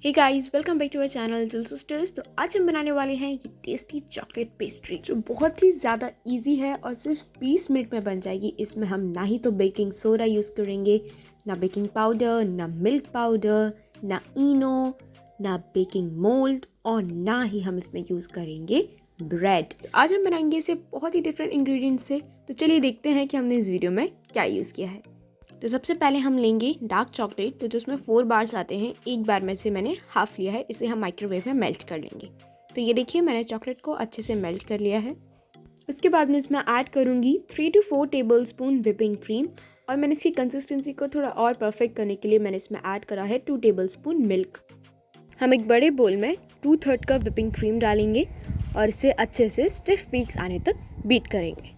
Hey guys, welcome back to our channel little sisters. तो आज हम बनाने वाले हैं ये टेस्टी चॉकलेट पेस्ट्री जो बहुत ही ज़्यादा इजी है और सिर्फ 20 मिनट में बन जाएगी। इसमें हम ना ही तो बेकिंग सोडा यूज़ करेंगे, ना बेकिंग पाउडर, ना मिल्क पाउडर, ना इनो, ना बेकिंग मोल्ड और ना ही हम इसमें यूज़ करेंगे ब्रेड। तो आज हम बनाएंगे इसे बहुत ही डिफरेंट इंग्रेडिएंट्स से। तो चलिए देखते हैं कि हमने इस वीडियो में क्या यूज़ किया है। तो सबसे पहले हम लेंगे डार्क चॉकलेट, तो जिसमें 4 बार्स आते हैं। एक बार में से मैंने हाफ लिया है, इसे हम माइक्रोवेव में मेल्ट कर लेंगे। तो ये देखिए, मैंने चॉकलेट को अच्छे से मेल्ट कर लिया है। उसके बाद मैं इसमें ऐड करूँगी 3 to 4 table spoon whipping cream, और मैंने इसकी कंसिस्टेंसी को थोड़ा और परफेक्ट करने के लिए मैंने इसमें ऐड करा है 2 टेबल स्पून मिल्क। हम एक बड़े बोल में 2/3 कप विपिंग क्रीम डालेंगे और इसे अच्छे से स्टिफ पीक्स आने तक बीट करेंगे।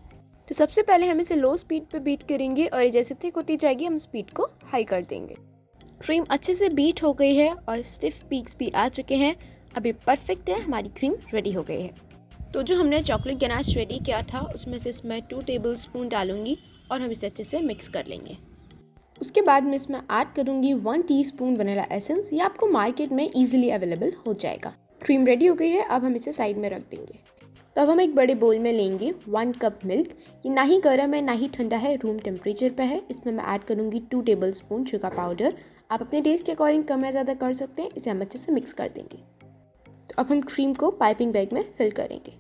तो सबसे पहले हम इसे लो स्पीड पे बीट करेंगे और ये जैसे थिक होती जाएगी हम स्पीड को हाई कर देंगे। क्रीम अच्छे से बीट हो गई है और स्टिफ पीक्स भी आ चुके हैं। अभी परफेक्ट है, हमारी क्रीम रेडी हो गई है। तो जो हमने चॉकलेट गनाश रेडी किया था उसमें से इसमें 2 टेबल स्पून डालूंगी और हम इसे अच्छे से मिक्स कर लेंगे। उसके बाद मैं इसमें ऐड करूँगी 1 टीस्पून वनीला एसेंस। ये आपको मार्केट में ईजिली अवेलेबल हो जाएगा। क्रीम रेडी हो गई है, अब हम इसे साइड में रख देंगे। तो अब हम एक बड़े बोल में लेंगे 1 कप मिल्क। ये ना ही गर्म है ना ही ठंडा है, रूम टेम्परेचर पे है। इसमें मैं ऐड करूँगी 2 टेबल स्पून शुगर पाउडर। आप अपने टेस्ट के अकॉर्डिंग कम या ज़्यादा कर सकते हैं। इसे हम अच्छे से मिक्स कर देंगे। तो अब हम क्रीम को पाइपिंग बैग में फिल करेंगे।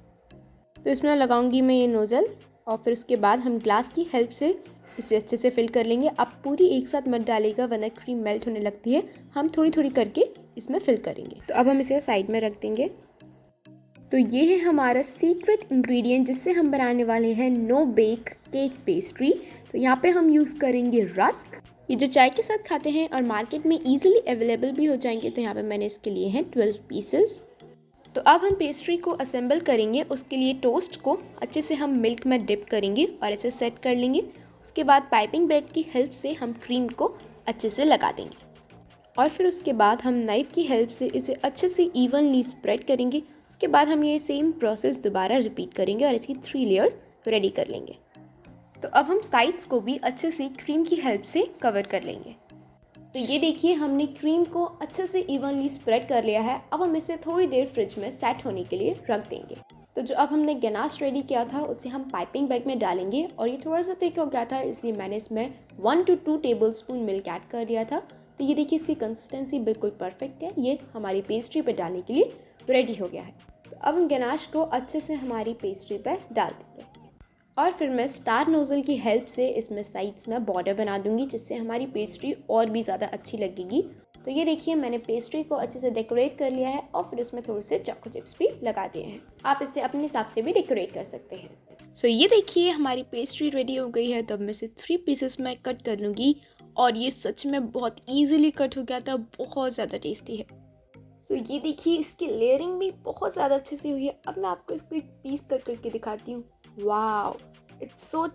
तो इसमें लगाऊंगी मैं ये नोज़ल और फिर उसके बाद हम ग्लास की हेल्प से इसे अच्छे से फिल कर लेंगे। अब पूरी एक साथ मत डालेगा वरना क्रीम मेल्ट होने लगती है। हम थोड़ी थोड़ी करके इसमें फिल करेंगे। तो अब हम इसे साइड में रख देंगे। तो ये है हमारा सीक्रेट इंग्रेडिएंट जिससे हम बनाने वाले हैं नो बेक केक पेस्ट्री। तो यहाँ पे हम यूज़ करेंगे रस्क, ये जो चाय के साथ खाते हैं और मार्केट में इजीली अवेलेबल भी हो जाएंगे। तो यहाँ पे मैंने इसके लिए हैं 12 पीसेस। तो अब हम पेस्ट्री को असेंबल करेंगे। उसके लिए टोस्ट को अच्छे से हम मिल्क में डिप करेंगे और इसे सेट कर लेंगे। उसके बाद पाइपिंग बैग की हेल्प से हम क्रीम को अच्छे से लगा देंगे और फिर उसके बाद हम नाइफ़ की हेल्प से इसे अच्छे से इवनली स्प्रेड करेंगे। उसके बाद हम ये सेम प्रोसेस दोबारा रिपीट करेंगे और इसकी 3 लेयर्स रेडी कर लेंगे। तो अब हम साइड्स को भी अच्छे से क्रीम की हेल्प से कवर कर लेंगे। तो ये देखिए, हमने क्रीम को अच्छे से इवनली स्प्रेड कर लिया है। अब हम इसे थोड़ी देर फ्रिज में सेट होने के लिए रख देंगे। तो जो अब हमने गनाश रेडी किया था उसे हम पाइपिंग बैग में डालेंगे और ये थोड़ा सा थिक हो गया था, इसलिए मैंने इसमें 1 to 2 table spoon milk add कर दिया था। तो ये देखिए, इसकी कंसिस्टेंसी बिल्कुल परफेक्ट है। ये हमारी पेस्ट्री पे डालने के लिए रेडी हो गया है। तो अब हम गनाश को अच्छे से हमारी पेस्ट्री पे डाल देंगे और फिर मैं स्टार नोज़ल की हेल्प से इसमें साइड्स में बॉर्डर बना दूंगी जिससे हमारी पेस्ट्री और भी ज़्यादा अच्छी लगेगी। तो ये देखिए, मैंने पेस्ट्री को अच्छे से डेकोरेट कर लिया है और फिर इसमें थोड़े से चोको चिप्स भी लगा दिए हैं। आप इसे अपने हिसाब से भी डेकोरेट कर सकते हैं। सो ये देखिए, हमारी पेस्ट्री रेडी हो गई है। तो अब मैं इसे 3 पीसेस में कट कर लूँगी और ये सच में बहुत ईजिली कट हो गया था, बहुत ज़्यादा टेस्टी है। सो ये देखिए, इसकी लेयरिंग भी बहुत ज़्यादा अच्छे से हुई है। अब मैं आपको इसको एक पीस कट करके दिखाती हूँ। Wow, it's so